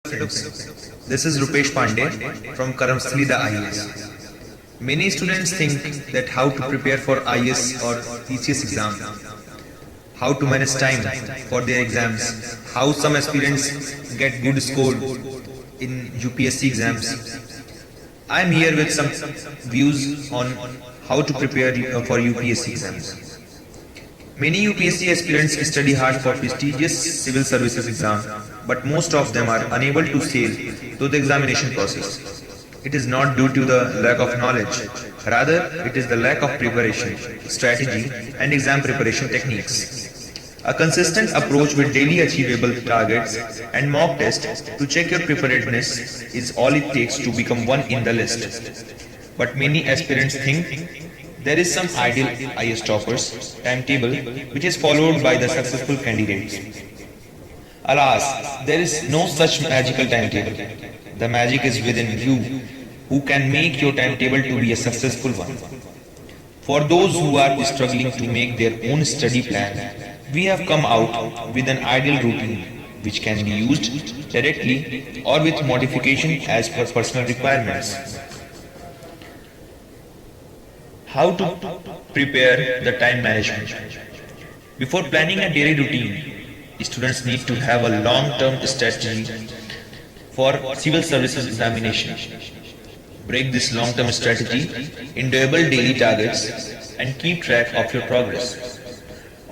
This is Rupesh Pandey from Karamsali the IAS. Many students think that how to prepare for IAS or ECS exam, how to manage time for their exams, how some aspirants get good score in UPSC exams. I am here with some views on how to prepare for UPSC exams. Many UPSC aspirants study hard for prestigious civil services exam, but most of them are unable to sail through the examination process. It is not due to the lack of knowledge, rather it is the lack of preparation, strategy and exam preparation techniques. A consistent approach with daily achievable targets and mock tests to check your preparedness is all it takes to become one in the list. But many aspirants think there is some ideal IAS toppers timetable which is followed by the successful candidates. Alas, there is no such magical timetable. The magic is within you, who can make your timetable to be a successful one. For those who are struggling to make their own study plan, we have come out with an ideal routine which can be used directly or with modification as per personal requirements. How to prepare the time management. Before planning a daily routine, students need to have a long-term strategy for civil services examination. Break this long-term strategy in doable daily targets and keep track of your progress.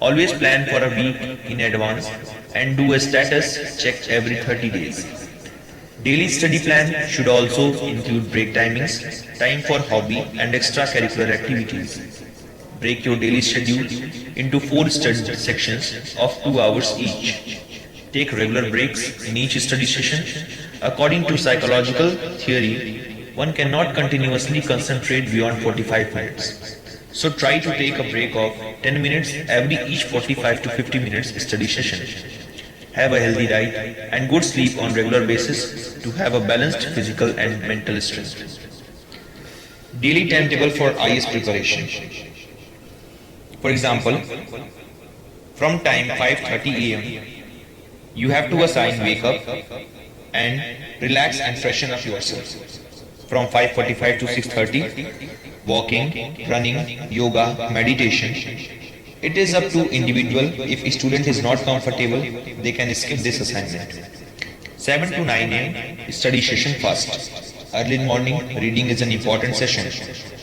Always plan for a week in advance and do a status check every 30 days. Daily study plan should also include break timings, time for hobby and extracurricular activities. Break your daily schedule into 4 study sections of 2 hours each. Take regular breaks in each study session. According to psychological theory, one cannot continuously concentrate beyond 45 minutes. So try to take a break of 10 minutes every each 45 to 50 minutes study session. Have a healthy diet and good sleep on regular basis to have a balanced physical and mental strength. Daily timetable for IAS preparation. For example, from time 5:30 am, you have to assign wake up and relax and freshen up yourself. From 5:45 to 6:30, walking, running, yoga, meditation. It is up to individual. If a student is not comfortable, they can skip this assignment. 7 to 9 am, study session first. Early morning, reading is an important session.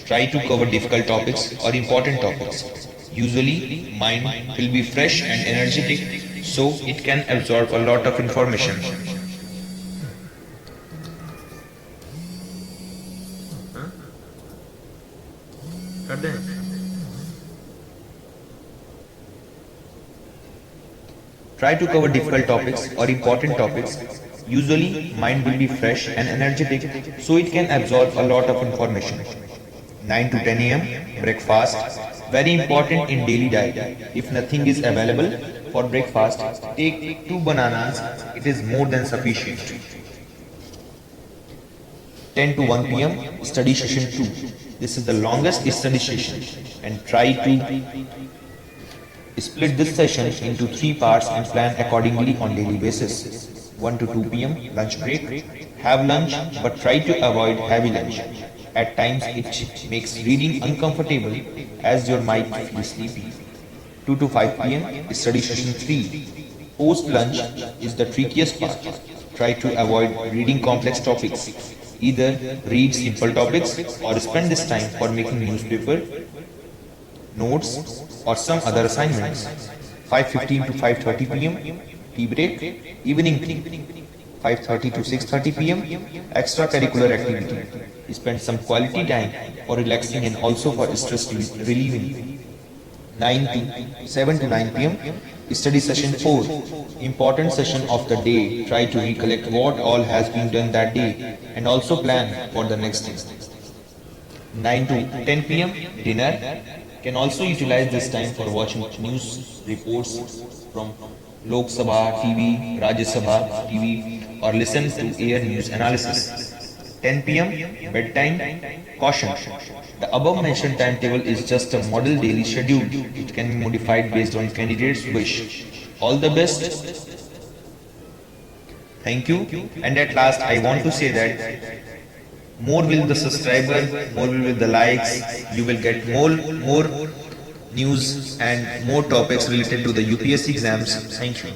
Try to cover difficult topics or important topics. Usually, mind will be fresh and energetic, so it can absorb a lot of information. Try to cover difficult topics or important topics. Usually, mind will be fresh and energetic, so it can absorb a lot of information. 9 to 10 am, breakfast. Very important in daily diet. If nothing is available for breakfast, take 2 bananas. It is more than sufficient. 10 to 1 pm, study session 2. This is the longest study session, and try to split this session into 3 parts and plan accordingly on daily basis. 1 to 2 pm, lunch break. Have lunch, but try to avoid heavy lunch. At times it makes reading uncomfortable as your mind feels sleepy. 2 to 5 pm, study session 3. Post lunch is the trickiest part. Try to avoid reading complex topics. Either read simple topics or spend this time for making newspaper, notes or some other assignments. 5:15 to 5:30 pm, tea break. Evening tea. 5:30 to 6:30 pm, extracurricular activity. Spend some quality time for relaxing and also for stress relieving. 7 to 9 pm, study session 4. Important session of the day. Try to recollect what all has been done that day and also plan for the next day. 9 to 10 pm, dinner. Can also utilize this time for watching news reports from Lok Sabha TV, Rajya Sabha TV, or listen to air news analysis. 10 pm, bedtime. Caution. The above mentioned timetable is just a model daily schedule. It can be modified based on candidate's wish. All the best. Thank you. And at last, I want to say that more will the subscriber, more will the likes, you will get more news and more topics related to the UPSC exams. Thank you.